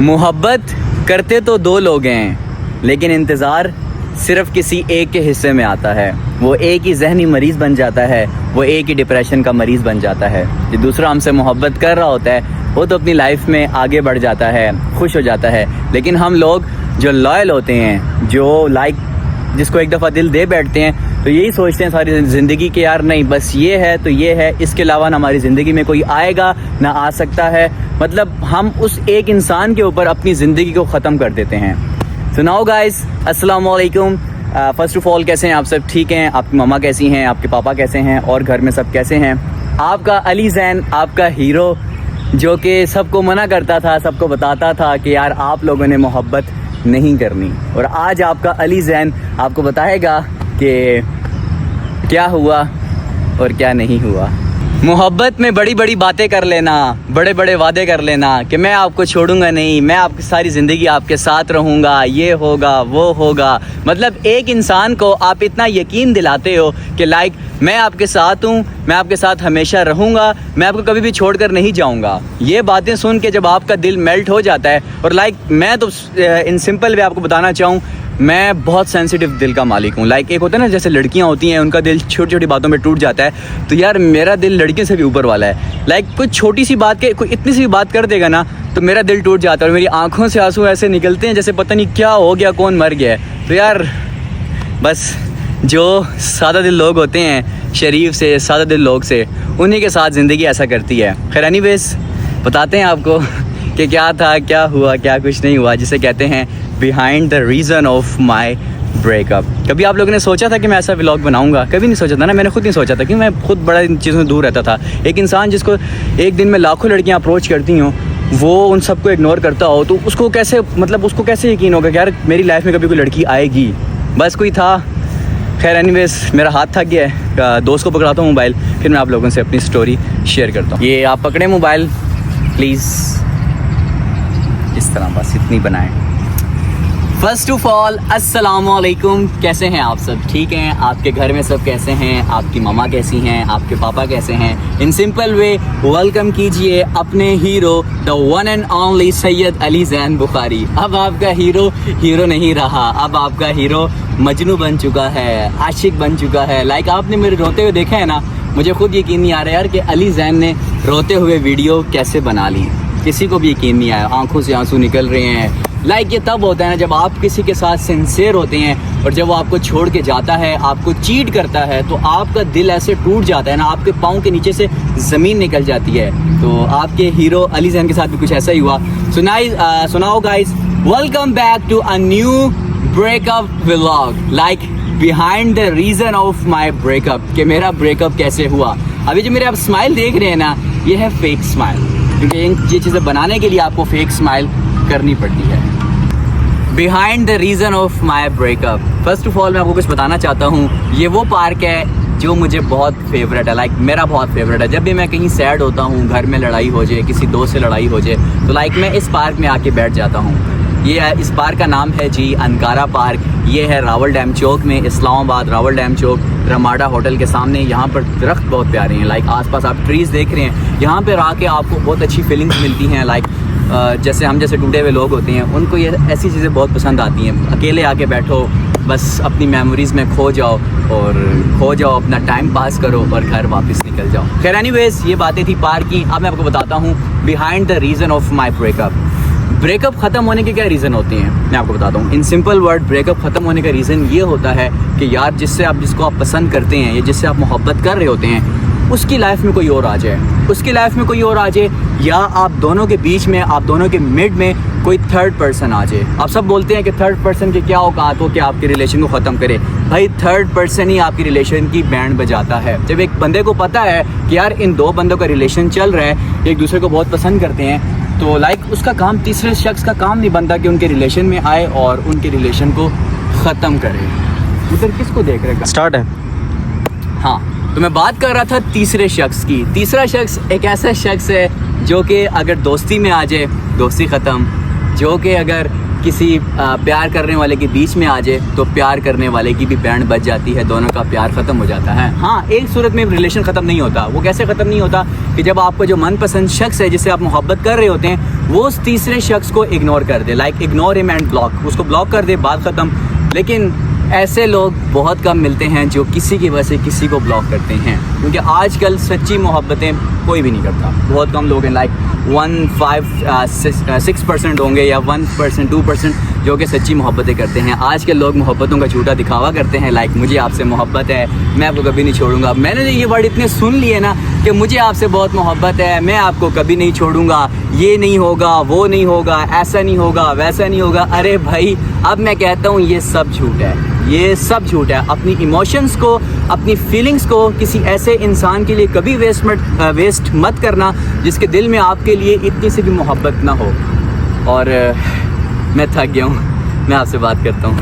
मोहब्बत करते तो दो लोग हैं, लेकिन इंतज़ार सिर्फ किसी एक के हिस्से में आता है। वो एक ही जहनी मरीज़ बन जाता है, वो एक ही डिप्रेशन का मरीज़ बन जाता है। जो दूसरा हमसे मोहब्बत कर रहा होता है वो तो अपनी लाइफ में आगे बढ़ जाता है, खुश हो जाता है। लेकिन हम लोग जो लॉयल होते हैं, जो जिसको एक दफ़ा दिल दे बैठते हैं, तो यही सोचते हैं सारी ज़िंदगी के यार नहीं बस ये है तो ये है, इसके अलावा ना हमारी ज़िंदगी में कोई आएगा ना आ सकता है। मतलब हम उस एक इंसान के ऊपर अपनी ज़िंदगी को ख़त्म कर देते हैं। सो नाउ गाइस, अस्सलाम वालेकुम। फ़र्स्ट ऑफ ऑल कैसे हैं आप सब? ठीक हैं? आपकी मम्मा कैसी हैं? आपके पापा कैसे हैं? और घर में सब कैसे हैं? आपका अली ज़ैन, आपका हीरो, जो कि सबको मना करता था, सबको बताता था कि यार आप लोगों ने मोहब्बत नहीं करनी, और आज आपका अली ज़ैन आपको बताएगा कि क्या हुआ और क्या नहीं हुआ। मोहब्बत में बड़ी बड़ी बातें कर लेना, बड़े बड़े वादे कर लेना कि मैं आपको छोड़ूंगा नहीं, मैं आपकी सारी ज़िंदगी आपके साथ रहूँगा, ये होगा वो होगा। मतलब एक इंसान को आप इतना यकीन दिलाते हो कि लाइक मैं आपके साथ हूँ, मैं आपके साथ हमेशा रहूँगा, मैं आपको कभी भी छोड़कर नहीं जाऊँगा। ये बातें सुन के जब आपका दिल मेल्ट हो जाता है, और लाइक मैं तो इन सिंपल वे आपको बताना चाहूँ, मैं बहुत सेंसिटिव दिल का मालिक हूँ। लाइक एक होता है ना, जैसे लड़कियाँ होती हैं उनका दिल छोटी छोटी बातों में टूट जाता है, तो यार मेरा दिल लड़कियों से भी ऊपर वाला है। लाइक कुछ छोटी सी बात के कोई इतनी सी बात कर देगा ना तो मेरा दिल टूट जाता है, और मेरी आंखों से आंसू ऐसे निकलते हैं जैसे पता नहीं क्या हो गया, कौन मर गया है। तो यार बस जो सादा दिल लोग होते हैं, शरीफ से सादा दिल लोग से, उन्हीं के साथ ज़िंदगी ऐसा करती है। खैर एनीवेज, बताते हैं आपको कि क्या था, क्या हुआ, क्या कुछ नहीं हुआ, जिसे कहते हैं behind the reason of my breakup. कभी आप लोगों ने सोचा था कि मैं ऐसा व्लॉग बनाऊंगा? कभी नहीं सोचा था ना, मैंने खुद नहीं सोचा था, कि मैं खुद बड़ा इन चीज़ों से दूर रहता था। एक इंसान जिसको एक दिन में लाखों लड़कियां अप्रोच करती हों, वो उन सबको इग्नोर करता हो, तो उसको कैसे, मतलब उसको कैसे यकीन होगा कि यार मेरी लाइफ में कभी कोई लड़की आएगी? बस कोई था। खैर एनीवेज, मेरा हाथ थक गया है, दोस्त को पकड़ाता हूँ मोबाइल, फिर मैं आप लोगों से अपनी स्टोरी शेयर करता हूँ। ये आप पकड़े मोबाइल प्लीज़, इस तरह बस इतनी बनाएं। फर्स्ट ऑफ ऑल अस्सलाम वालेकुम, कैसे हैं आप सब? ठीक हैं? आपके घर में सब कैसे हैं? आपकी मम्मा कैसी हैं? आपके पापा कैसे हैं? इन सिंपल वे वेलकम कीजिए अपने hero the one and only Syed Ali Zain Bukhari. अब आपका हीरो नहीं रहा, अब आपका हीरो मजनू बन चुका है, आशिक बन चुका है। लाइक आपने मेरे रोते हुए देखा है ना, मुझे खुद यकीन नहीं आ रहा यार कि अली ज़ैन ने रोते हुए वीडियो कैसे बना ली। किसी को भी यकीन नहीं आया, आंखों से आंसू निकल रहे हैं। लाइक ये तब होता है ना जब आप किसी के साथ सिंसियर होते हैं, और जब वो आपको छोड़ के जाता है, आपको चीट करता है, तो आपका दिल ऐसे टूट जाता है ना, आपके पाँव के नीचे से ज़मीन निकल जाती है। तो आपके हीरो अली ज़ैन के साथ भी कुछ ऐसा ही हुआ। सुनाओ guys, welcome back to a new breakup vlog, like behind the reason of my breakup, कि मेरा ब्रेकअप कैसे हुआ। अभी जो मेरे आप स्माइल देख रहे हैं ना, ये है फेक स्माइल, क्योंकि ये चीज़ें बनाने के लिए आपको फेक स्माइल करनी पड़ती है। Behind the reason of my breakup, first of all मैं आपको कुछ बताना चाहता हूँ। ये वो पार्क है जो मुझे बहुत फेवरेट है, लाइक मेरा बहुत फेवरेट है। जब भी मैं कहीं सैड होता हूँ, घर में लड़ाई हो जाए, किसी दोस्त से लड़ाई हो जाए, तो लाइक मैं इस पार्क में आके बैठ जाता हूँ। इस पार्क का नाम है जी अनकारा पार्क। ये है रावल डैम चौक में, इस्लामाबाद रावल डैम चौक, रमाडा होटल के सामने। यहाँ पर दरख्त बहुत प्यारे हैं, लाइक आसपास आप ट्रीज़ देख रहे हैं। यहाँ पर आके आपको बहुत अच्छी फीलिंग्स मिलती हैं। लाइक जैसे हम जैसे टूटे हुए लोग होते हैं, उनको ये ऐसी चीज़ें बहुत पसंद आती हैं। अकेले आके बैठो, बस अपनी मेमोरीज़ में खो जाओ, अपना टाइम पास करो और घर वापस निकल जाओ। खैर एनीवेज, ये बातें थी पार्क की। अब मैं आपको बताता हूँ behind the reason of my breakup. Breakup ख़त्म होने के क्या रीज़न होते हैं, मैं आपको बताता हूँ। इन सिंपल वर्ड, ब्रेकअप ख़त्म होने का रीज़न ये होता है कि यार जिसको आप पसंद करते हैं, या जिससे आप मोहब्बत कर रहे होते हैं, उसकी लाइफ में कोई और आ जाए, या आप दोनों के बीच में, आप दोनों के मिड में कोई थर्ड पर्सन आ जाए। आप सब बोलते हैं कि थर्ड पर्सन की क्या औकात हो कि आपके रिलेशन को ख़त्म करे। भाई थर्ड पर्सन ही आपकी रिलेशन की बैंड बजाता है। जब एक बंदे को पता है कि यार इन दो बंदों का रिलेशन चल रहा है, एक दूसरे को बहुत पसंद करते हैं, तो लाइक उसका काम, तीसरे शख्स का काम नहीं बनता कि उनके रिलेशन में आए और उनके रिलेशन को ख़त्म करे। उधर किसको देख रहे हैं? स्टार्ट है। हाँ, तो मैं बात कर रहा था तीसरे शख्स की। तीसरा शख्स एक ऐसा शख्स है जो कि अगर दोस्ती में आ जाए, दोस्ती ख़त्म, जो कि अगर किसी प्यार करने वाले के बीच में आ जाए तो प्यार करने वाले की भी बैंड बज जाती है, दोनों का प्यार ख़त्म हो जाता है। हाँ, एक सूरत में रिलेशन ख़त्म नहीं होता। वो कैसे ख़त्म नहीं होता कि जब आपका जो मनपसंद शख्स है जिससे आप मोहब्बत कर रहे होते हैं वो उस तीसरे शख्स को इग्नोर कर दे, like ignore him and block, उसको ब्लॉक कर दे, बात ख़त्म। लेकिन ऐसे लोग बहुत कम मिलते हैं जो किसी की वजह से किसी को ब्लॉक करते हैं, क्योंकि आजकल सच्ची मोहब्बतें कोई भी नहीं करता। बहुत कम लोग हैं, लाइक 1-5-6% होंगे या 1% 2% जो कि सच्ची मोहब्बतें करते हैं। आजकल लोग मोहब्बतों का झूठा दिखावा करते हैं, लाइक मुझे आपसे मोहब्बत है, मैं आपको कभी नहीं छोड़ूंगा। मैंने ये वर्ड इतने सुन लिए ना कि मुझे आपसे बहुत मोहब्बत है, मैं आपको कभी नहीं छोड़ूंगा, ये नहीं होगा, वो नहीं होगा, ऐसा नहीं होगा, वैसा नहीं होगा। अरे भाई, अब मैं कहता हूँ ये सब झूठ है, ये सब झूठ है। अपनी इमोशंस को, अपनी फीलिंग्स को किसी ऐसे इंसान के लिए कभी वेस्ट मत करना जिसके दिल में आपके लिए इतनी सी भी मोहब्बत ना हो। और मैं थक गया हूँ, मैं आपसे बात करता हूँ।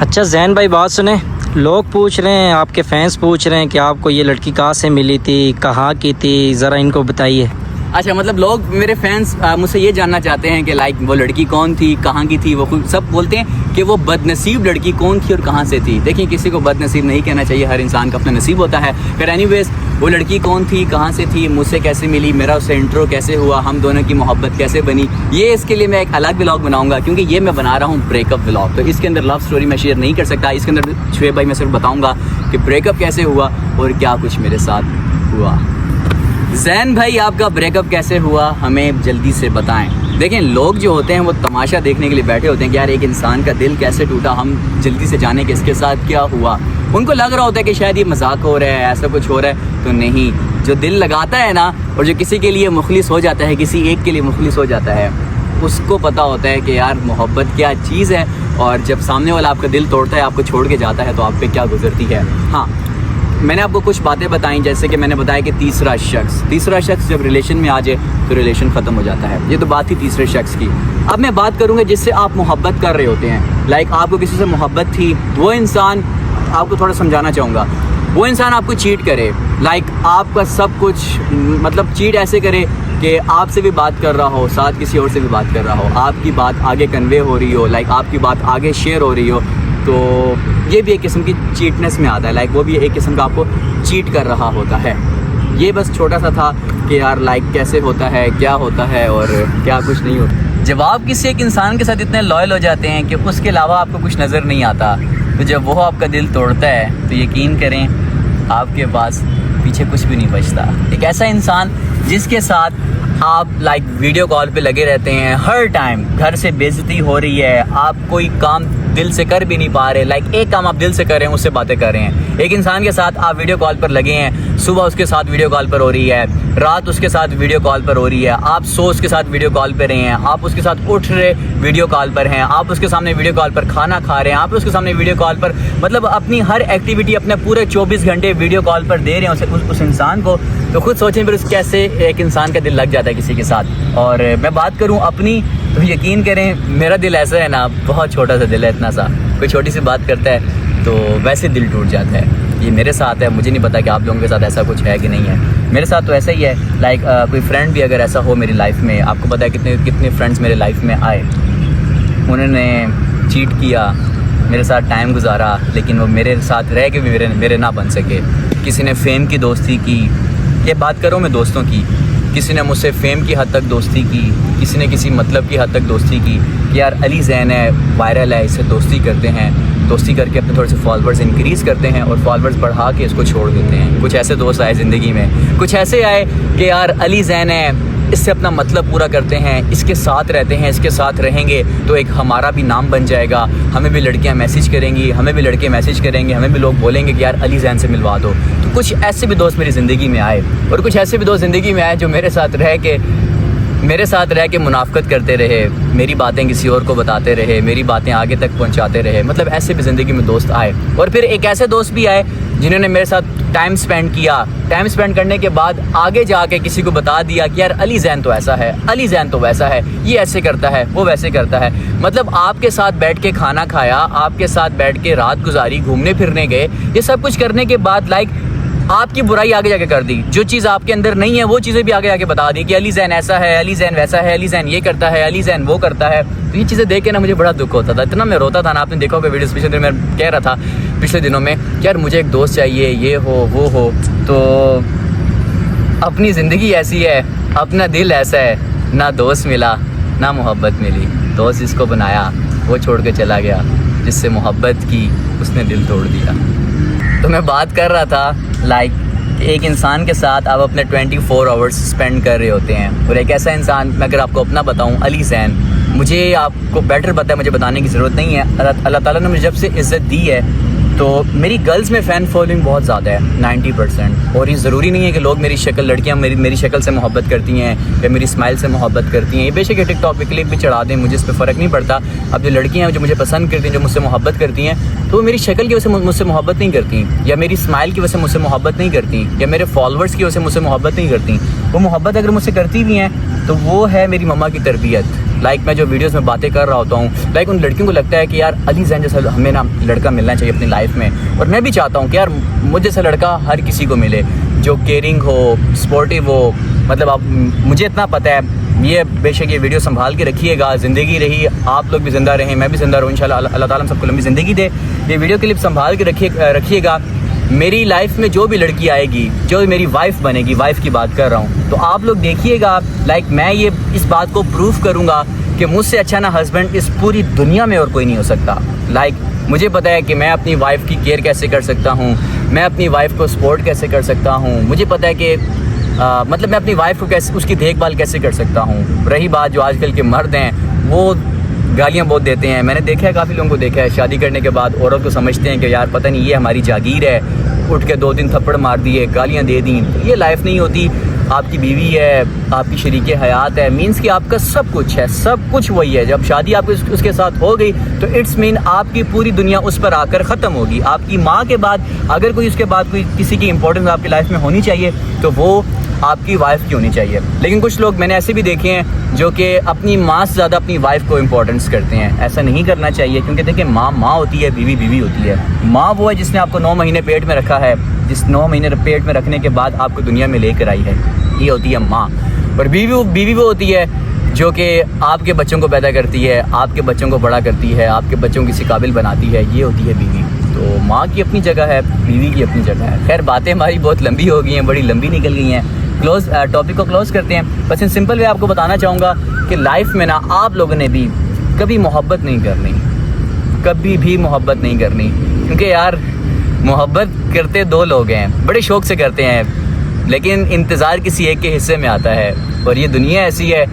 अच्छा ज़ैन भाई, बात सुने, लोग पूछ रहे हैं, आपके फैंस पूछ रहे हैं कि आपको ये लड़की कहाँ से मिली थी, कहाँ की थी, ज़रा इनको बताइए। अच्छा, मतलब लोग, मेरे फैंस मुझसे ये जानना चाहते हैं कि लाइक वो लड़की कौन थी, कहाँ की थी। वो खुद सब बोलते हैं कि वो बदनसीब लड़की कौन थी और कहाँ से थी। देखिए, किसी को बदनसीब नहीं कहना चाहिए, हर इंसान का अपना नसीब होता है। फिर एनीवेज, वो लड़की कौन थी, कहाँ से थी, मुझसे कैसे मिली, मेरा उससे इंट्रो कैसे हुआ, हम दोनों की मोहब्बत कैसे बनी, ये इसके लिए मैं एक अलग व्लॉग बनाऊंगा, क्योंकि ये मैं बना रहा हूँ ब्रेकअप व्लॉग। तो इसके अंदर लव स्टोरी मैं शेयर नहीं कर सकता। इसके अंदर शुएब भाई मैं सिर्फ बताऊँगा कि ब्रेकअप कैसे हुआ और क्या कुछ मेरे साथ हुआ। ज़ैन भाई, आपका ब्रेकअप कैसे हुआ, हमें जल्दी से बताएं। देखें, लोग जो होते हैं वो तमाशा देखने के लिए बैठे होते हैं कि यार एक इंसान का दिल कैसे टूटा, हम जल्दी से जाने कि इसके साथ क्या हुआ। उनको लग रहा होता है कि शायद ये मजाक हो रहा है, ऐसा कुछ हो रहा है, तो नहीं। जो दिल लगाता है ना और जो किसी के लिए मुखलिस हो जाता है, किसी एक के लिए मुखलिस हो जाता है, उसको पता होता है कि यार मोहब्बत क्या चीज़ है। और जब सामने वाला आपका दिल तोड़ता है, आपको छोड़ के जाता है, तो आप पे क्या गुजरती है। हाँ, मैंने आपको कुछ बातें बताई, जैसे कि मैंने बताया कि तीसरा शख्स जब रिलेशन में आ जाए तो रिलेशन ख़त्म हो जाता है। ये तो बात थी तीसरे शख्स की। अब मैं बात करूँगा जिससे आप मोहब्बत कर रहे होते हैं, लाइक आपको किसी से मोहब्बत थी, वो इंसान, आपको थोड़ा समझाना चाहूँगा, वो इंसान आपको चीट करे, लाइक आपका सब कुछ, मतलब चीट ऐसे करे कि आपसे भी बात कर रहा हो, साथ किसी और से भी बात कर रहा हो, आपकी बात आगे कन्वे हो रही हो, लाइक आपकी बात आगे शेयर हो रही हो, तो ये भी एक किस्म की चीटनेस में आता है। लाइक वो भी एक किस्म का आपको चीट कर रहा होता है। ये बस छोटा सा था कि यार लाइक कैसे होता है, क्या होता है और क्या कुछ नहीं होता। जब आप किसी एक इंसान के साथ इतने लॉयल हो जाते हैं कि उसके अलावा आपको कुछ नज़र नहीं आता, तो जब वो आपका दिल तोड़ता है तो यकीन करें आपके पास पीछे कुछ भी नहीं बचता। एक ऐसा इंसान जिसके साथ आप लाइक वीडियो कॉल पे लगे रहते हैं हर टाइम, घर से बेइज्जती हो रही है, आप कोई काम दिल से कर भी नहीं पा रहे, लाइक एक काम आप दिल से कर रहे हैं, उससे बातें कर रहे हैं। एक इंसान के साथ आप वीडियो कॉल पर लगे हैं, सुबह उसके साथ वीडियो कॉल पर हो रही है, रात उसके साथ वीडियो कॉल पर हो रही है, आप सो उसके साथ वीडियो कॉल पर रहे हैं, आप उसके साथ उठ रहे वीडियो कॉल पर हैं, आप उसके सामने वीडियो कॉल पर खाना खा रहे हैं, आप उसके सामने वीडियो कॉल पर, मतलब अपनी हर एक्टिविटी अपने पूरे 24 घंटे वीडियो कॉल पर दे रहे हैं उस इंसान को। तो खुद सोचें फिर कैसे एक इंसान का दिल लग जाता है किसी के साथ। और मैं बात करूं अपनी, तो यकीन करें मेरा दिल ऐसा है ना, बहुत छोटा सा दिल है, इतना सा, कोई छोटी सी बात करता है तो वैसे दिल टूट जाता है। ये मेरे साथ है, मुझे नहीं पता कि आप लोगों के साथ ऐसा कुछ है कि नहीं है। मेरे साथ तो ऐसा ही है। लाइक कोई फ्रेंड भी अगर ऐसा हो मेरी लाइफ में, आपको पता है कितने फ्रेंड्स मेरे लाइफ में आए, उन्होंने चीट किया, मेरे साथ टाइम गुजारा, लेकिन वो मेरे साथ रह के भी मेरे ना बन सके। किसी ने फेम की दोस्ती की, ये बात करूँ मैं दोस्तों की, किसी ने मुझसे फेम की हद तक दोस्ती की, किसी ने किसी मतलब की हद तक दोस्ती की कि यार अली ज़ैन है, वायरल है, इससे दोस्ती करते हैं, दोस्ती करके अपने थोड़े से फॉलोअर्स इंक्रीज़ करते हैं और फॉलोअर्स बढ़ा के इसको छोड़ देते हैं। कुछ ऐसे दोस्त आए ज़िंदगी में, कुछ ऐसे आए कि यार अली ज़ैन है, इससे अपना मतलब पूरा करते हैं, इसके साथ रहते हैं, इसके साथ रहेंगे तो एक हमारा भी नाम बन जाएगा, हमें भी लड़कियां मैसेज करेंगी, हमें भी लड़के मैसेज करेंगे, हमें भी लोग बोलेंगे कि यार अली ज़ैन से मिलवा दो। तो कुछ ऐसे भी दोस्त मेरी ज़िंदगी में आए और कुछ ऐसे भी दोस्त ज़िंदगी में आए जो मेरे साथ रह के मुनाफकत करते रहे, मेरी बातें किसी और को बताते रहे, मेरी बातें आगे तक पहुंचाते रहे। मतलब ऐसे भी ज़िंदगी में दोस्त आए। और फिर एक ऐसे दोस्त भी आए जिन्होंने मेरे साथ टाइम स्पेंड किया, टाइम स्पेंड करने के बाद आगे जाके किसी को बता दिया कि यार अली ज़ैन तो ऐसा है, अली ज़ैन तो वैसा है, ये ऐसे करता है, वो वैसे करता है। मतलब आपके साथ बैठ के खाना खाया, आपके साथ बैठ के रात गुजारी, घूमने फिरने गए, ये सब कुछ करने के बाद लाइक आपकी बुराई आगे जाके कर दी, जो चीज़ आपके अंदर नहीं है वो चीज़ें भी आगे जाके बता दी कि अली जैन ऐसा है, अली जैन वैसा है, अली जैन ये करता है, अली जैन वो करता है। तो ये चीज़ें देख के ना मुझे बड़ा दुख होता था, इतना मैं रोता था ना। आपने देखा होगा वीडियोस, पिछले दिन मैं कह रहा था पिछले दिनों में कि यार मुझे एक दोस्त चाहिए, ये हो वो हो। तो अपनी ज़िंदगी ऐसी है, अपना दिल ऐसा है, ना दोस्त मिला ना मोहब्बत मिली। दोस्त जिसको बनाया वो छोड़ के चला गया, जिससे मोहब्बत की उसने दिल तोड़ दिया। तो मैं बात कर रहा था लाइक एक इंसान के साथ आप अपने 24 आवर्स स्पेंड कर रहे होते हैं, और एक ऐसा इंसान, मैं अगर आपको अपना बताऊं, अली जैन, मुझे आपको बेटर पता है, मुझे बताने की ज़रूरत नहीं है। अल्लाह ताला ने मुझे जब से इज़्ज़त दी है तो मेरी गर्ल्स में फ़ैन फॉलोइंग बहुत ज़्यादा है, 90%। और ये ज़रूरी नहीं है कि लोग मेरी शक्ल, लड़कियां मेरी शक्ल से मोहब्बत करती हैं या मेरी स्माइल से मोहब्बत करती हैं। ये बेशक ये टिकटॉक पे क्लिप भी चढ़ा दें, मुझे इस पर फ़र्क नहीं पड़ता। अब जो लड़कियां हैं जो मुझे पसंद करती हैं, जो मुझसे मोहब्बत करती हैं, तो वो मेरी शक्ल की वजह से मुझसे मोहब्बत नहीं करती, या मेरी स्माइल की वजह से मुझसे मोहब्बत नहीं करती, या मेरे फॉलोअर्स की वजह से मुझसे मोहब्बत नहीं करती। वो मोहब्बत अगर मुझसे करती भी हैं तो वो है मेरी मम्मा की तरबियत। लाइक मैं जो वीडियोस में बातें कर रहा होता हूँ, लाइक उन लड़कियों को लगता है कि यार अली जैन जैसा हमें ना लड़का मिलना चाहिए अपनी लाइफ में। और मैं भी चाहता हूँ कि यार मुझे जैसा लड़का हर किसी को मिले, जो केयरिंग हो, सपोर्टिव हो। मतलब आप, मुझे इतना पता है, ये बेशक ये वीडियो संभाल के रखिएगा। ज़िंदगी रही, आप लोग भी ज़िंदा रहें, मैं भी ज़िंदा रहूँ इंशाल्लाह। अल्लाह ताला हम सबको लंबी ज़िंदगी दे। ये वीडियो क्लिप संभाल के रखिएगा। मेरी लाइफ में जो भी लड़की आएगी, जो भी मेरी वाइफ बनेगी, वाइफ की बात कर रहा हूँ, तो आप लोग देखिएगा। लाइक मैं ये इस बात को प्रूफ करूँगा कि मुझसे अच्छा ना हस्बैंड इस पूरी दुनिया में और कोई नहीं हो सकता। लाइक मुझे पता है कि मैं अपनी वाइफ की केयर कैसे कर सकता हूँ, मैं अपनी वाइफ को सपोर्ट कैसे कर सकता हूँ। मुझे पता है कि मतलब मैं अपनी वाइफ को कैसे, उसकी देखभाल कैसे कर सकता हूँ। रही बात जो आजकल के मर्द हैं, वो गालियाँ बहुत देते हैं। मैंने देखा है, काफ़ी लोगों को देखा है, शादी करने के बाद औरत को समझते हैं कि यार पता नहीं ये हमारी जागीर है, उठ के 2 दिन थप्पड़ मार दिए, गालियाँ दे दी। ये लाइफ नहीं होती। आपकी बीवी है, आपकी शरीके हयात है, मीन्स कि आपका सब कुछ है, सब कुछ वही है। जब शादी आपकी उसके साथ हो गई तो इट्स मीन आपकी पूरी दुनिया उस पर आकर ख़त्म होगी। आपकी माँ के बाद अगर कोई उसके बाद कोई किसी की इंपॉर्टेंस आपकी लाइफ में होनी चाहिए तो वो आपकी वाइफ की होनी चाहिए। लेकिन कुछ लोग मैंने ऐसे भी देखे हैं जो कि अपनी माँ से ज़्यादा अपनी वाइफ को इम्पोर्टेंस करते हैं। ऐसा नहीं करना चाहिए, क्योंकि देखिए माँ माँ होती है, बीवी बीवी होती है। माँ वो है जिसने आपको 9 महीने पेट में रखा है, जिस 9 महीने पेट में रखने के बाद आपको दुनिया में लेकर आई है, ये होती है माँ। और बीवी वो होती है जो कि आपके बच्चों को पैदा करती है, आपके बच्चों को बड़ा करती है, आपके बच्चों को किसी काबिल बनाती है, ये होती है बीवी। तो माँ की अपनी जगह है, बीवी की अपनी जगह है। खैर बातें हमारी बहुत लंबी हो गई हैं, बड़ी लंबी निकल गई हैं। टॉपिक को क्लोज करते हैं। बस इन सिंपल वे आपको बताना चाहूँगा कि लाइफ में ना आप लोगों ने भी कभी मोहब्बत नहीं करनी, कभी भी मोहब्बत नहीं करनी। क्योंकि यार मोहब्बत करते 2 लोग हैं, बड़े शौक़ से करते हैं, लेकिन इंतज़ार किसी एक के हिस्से में आता है। और ये दुनिया ऐसी है,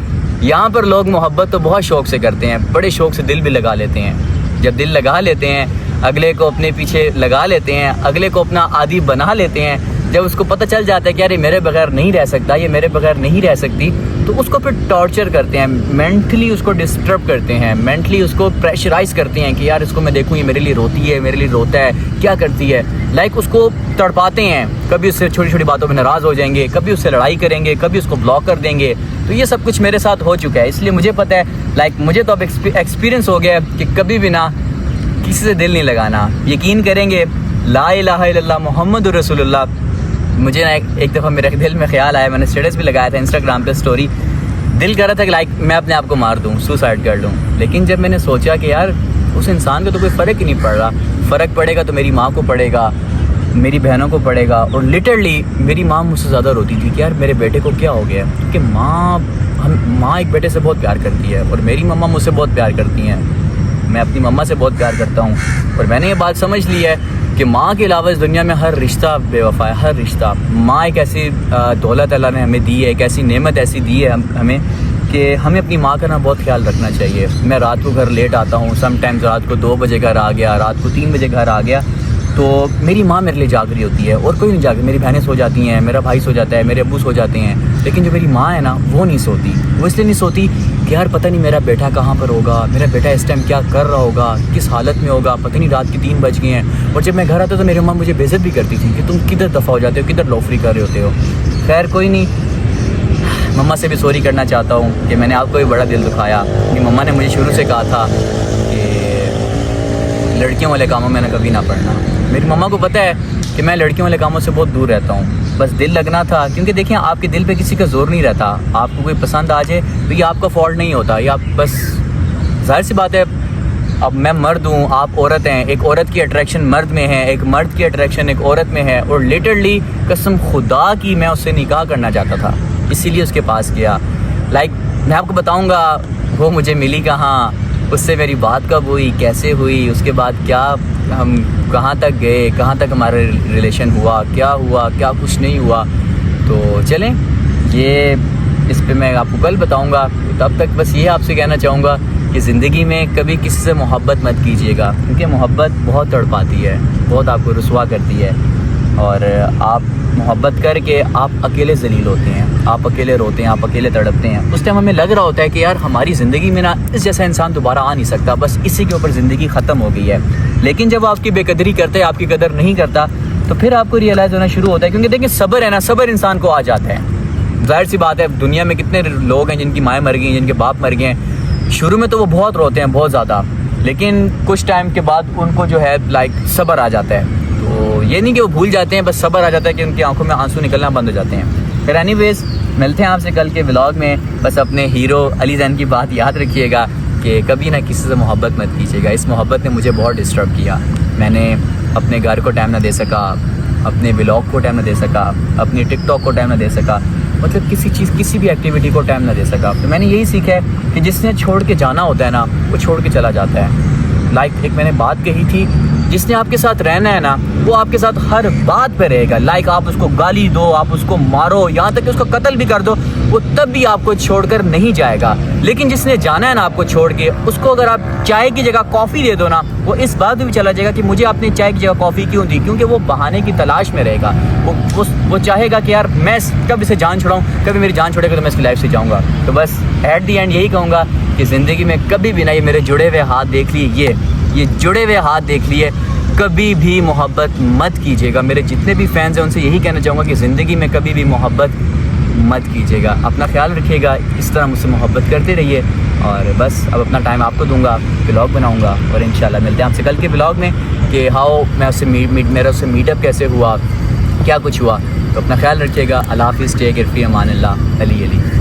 यहाँ पर लोग मोहब्बत तो बहुत शौक़ से करते हैं, बड़े शौक़ से दिल भी लगा लेते हैं। जब दिल लगा लेते हैं, अगले को अपने पीछे लगा लेते हैं, अगले को अपना आदी बना लेते हैं। जब उसको पता चल जाता है कि यार ये मेरे बगैर नहीं रह सकता, ये मेरे बगैर नहीं रह सकती, तो उसको फिर टॉर्चर करते हैं, मेंटली उसको डिस्टर्ब करते हैं, मेंटली उसको प्रेशराइज करते हैं कि यार इसको मैं देखूँ, ये मेरे लिए रोती है, मेरे लिए रोता है, क्या करती है। लाइक उसको तड़पाते हैं, कभी उससे छोटी छोटी बातों में नाराज़ हो जाएंगे, कभी उससे लड़ाई करेंगे, कभी उसको ब्लॉक कर देंगे। तो ये सब कुछ मेरे साथ हो चुका है, इसलिए मुझे पता है। लाइक मुझे तो अब एक्सपीरियंस हो गया है कि कभी भी ना किसी से दिल नहीं लगाना। यकीन करेंगे, ला इलाहा इल्लल्लाह मुहम्मदुर रसूलुल्लाह, मुझे ना एक दफ़ा मेरे दिल में ख्याल आया, मैंने स्टेटस भी लगाया था इंस्टाग्राम पे स्टोरी, दिल कर रहा था कि लाइक मैं अपने आप को मार दूँ, सुसाइड कर लूँ। लेकिन जब मैंने सोचा कि यार उस इंसान को तो कोई फ़र्क ही नहीं पड़ रहा, फ़र्क पड़ेगा तो मेरी माँ को पड़ेगा, मेरी बहनों को पड़ेगा। और लिटरली मेरी माँ मुझसे ज़्यादा रोती थी कि यार मेरे बेटे को क्या हो गया, क्योंकि माँ एक बेटे से बहुत प्यार करती है, और मेरी मम्मा मुझसे बहुत प्यार करती हैं, मैं अपनी मम्मा से बहुत प्यार करता हूँ। और मैंने ये बात समझ ली है कि माँ के अलावा इस दुनिया में हर रिश्ता बेवफा है, हर रिश्ता। माँ एक ऐसी दौलत अल्लाह ने हमें दी है, एक ऐसी नेमत ऐसी दी है हमें कि हमें अपनी माँ का ना बहुत ख्याल रखना चाहिए। मैं रात को घर लेट आता हूँ, समटाइम्स रात को 2 बजे घर आ गया, रात को 3 बजे घर आ गया, तो मेरी माँ मेरे लिए जाग रही होती है, और कोई नहीं जाग। मेरी बहनें सो जाती हैं, मेरा भाई सो जाता है, मेरे अब्बू सो जाते हैं, लेकिन जो मेरी माँ है ना वो नहीं सोती। वो इसलिए नहीं सोती कि यार पता नहीं मेरा बेटा कहाँ पर होगा, मेरा बेटा इस टाइम क्या कर रहा होगा, किस हालत में होगा, पता नहीं रात के 3 बज गए हैं। और जब मैं घर आता तो मेरी माँ मुझे बेइज्जत भी करती थी कि तुम किधर दफ़ा हो जाते हो, किधर लोफरी कर रहे होते हो। खैर कोई नहीं, मम्मा से भी सॉरी करना चाहता हूँ कि मैंने आपको भी बड़ा दिल दुखाया। कि मम्मा ने मुझे शुरू से कहा था कि लड़कियों वाले कामों में ना कभी ना पड़ना। मेरी मम्मा को पता है कि मैं लड़कियों वाले कामों से बहुत दूर रहता हूँ, बस दिल लगना था। क्योंकि देखिए, आपके दिल पे किसी का जोर नहीं रहता। आपको कोई पसंद आ जाए तो ये आपका फॉल्ट नहीं होता, ये आप बस, जाहिर सी बात है, अब मैं मर्द हूँ, आप औरत हैं, एक औरत की अट्रैक्शन मर्द में है, एक मर्द की अट्रैक्शन एक औरत में है, और लिटरली कसम खुदा की मैं उससे निकाह करना चाहता था, इसीलिए उसके पास गया। लाइक मैं आपको बताऊँगा वो मुझे मिली कहाँ, उससे मेरी बात कब हुई, कैसे हुई, उसके बाद क्या, हम कहाँ तक गए, कहाँ तक हमारा रिलेशन हुआ, क्या कुछ नहीं हुआ। तो चलें, ये इस पे मैं आपको कल बताऊँगा। तब तक बस ये आपसे कहना चाहूँगा कि ज़िंदगी में कभी किसी से मोहब्बत मत कीजिएगा, क्योंकि मोहब्बत बहुत तड़पाती है, बहुत आपको रुसवा करती है, और आप मोहब्बत करके आप अकेले ज़लील होते हैं, आप अकेले रोते हैं, आप अकेले तड़पते हैं। उस टाइम हमें लग रहा होता है कि यार हमारी ज़िंदगी में ना इस जैसा इंसान दोबारा आ नहीं सकता, बस इसी के ऊपर ज़िंदगी ख़त्म हो गई है। लेकिन जब आपकी बेकदरी करते हैं, आपकी कदर नहीं करता, तो फिर आपको रियलाइज़ होना शुरू होता है। क्योंकि देखिए, सब्र है ना, सब्र इंसान को आ जाता है। जाहिर सी बात है, दुनिया में कितने लोग हैं जिनकी माएँ मर गई हैं, जिनके बाप मर गए हैं। शुरू में तो वो बहुत रोते हैं, बहुत ज़्यादा, लेकिन कुछ टाइम के बाद उनको जो है लाइक सब्र आ जाता है। तो ये नहीं कि वो भूल जाते हैं, बस सब्र आ जाता है कि उनकी आंखों में आंसू निकलना बंद हो जाते हैं। फिर एनीवेज मिलते हैं आपसे कल के व्लॉग में। बस अपने हीरो अली जैन की बात याद रखिएगा कि कभी ना किसी से मोहब्बत मत कीजिएगा। इस मोहब्बत ने मुझे बहुत डिस्टर्ब किया। मैंने अपने घर को टाइम ना दे सका, अपने व्लॉग को टाइम ना दे सका, अपनी टिकटॉक को टाइम ना दे सका, मतलब किसी चीज़, किसी भी एक्टिविटी को टाइम ना दे सका। तो मैंने यही सीखा है कि जिसने छोड़ के जाना होता है ना, वो छोड़ के चला जाता है। लाइक एक मैंने बात कही थी, जिसने आपके साथ रहना है ना, वो आपके साथ हर बात पे रहेगा। लाइक आप उसको गाली दो, आप उसको मारो, यहाँ तक कि उसको कत्ल भी कर दो, वो तब भी आपको छोड़कर नहीं जाएगा। लेकिन जिसने जाना है ना आपको छोड़ के, उसको अगर आप चाय की जगह कॉफ़ी दे दो ना, वो इस बात में भी चला जाएगा कि मुझे आपने चाय की जगह कॉफ़ी क्यों दी, क्योंकि वो बहाने की तलाश में रहेगा। वो चाहेगा कि यार मैं कब इसे जान छुड़ाऊँ, कभी मेरी जान छोड़ेगा तो मैं इसकी लाइफ से जाऊँगा। तो बस एट दी एंड यही कहूँगा कि ज़िंदगी में कभी भी ना, ये मेरे जुड़े हुए हाथ देख लिए, ये जुड़े हुए हाथ देख लिए, कभी भी मोहब्बत मत कीजिएगा। मेरे जितने भी फैंस हैं उनसे यही कहना चाहूँगा कि ज़िंदगी में कभी भी मोहब्बत मत कीजिएगा। अपना ख्याल रखिएगा, इस तरह मुझसे मोहब्बत करते रहिए। और बस अब अपना टाइम आपको दूंगा, व्लॉग बनाऊंगा, और इंशाल्लाह मिलते हैं आपसे कल के व्लॉग में कि हाउ मैं उससे मेरा उससे मीटअप कैसे हुआ, क्या कुछ हुआ। तो अपना ख्याल रखिएगा। अल्लाह हाफ़िज़, टेक केयर, फ़ी अमान अल्लाह, अली अली।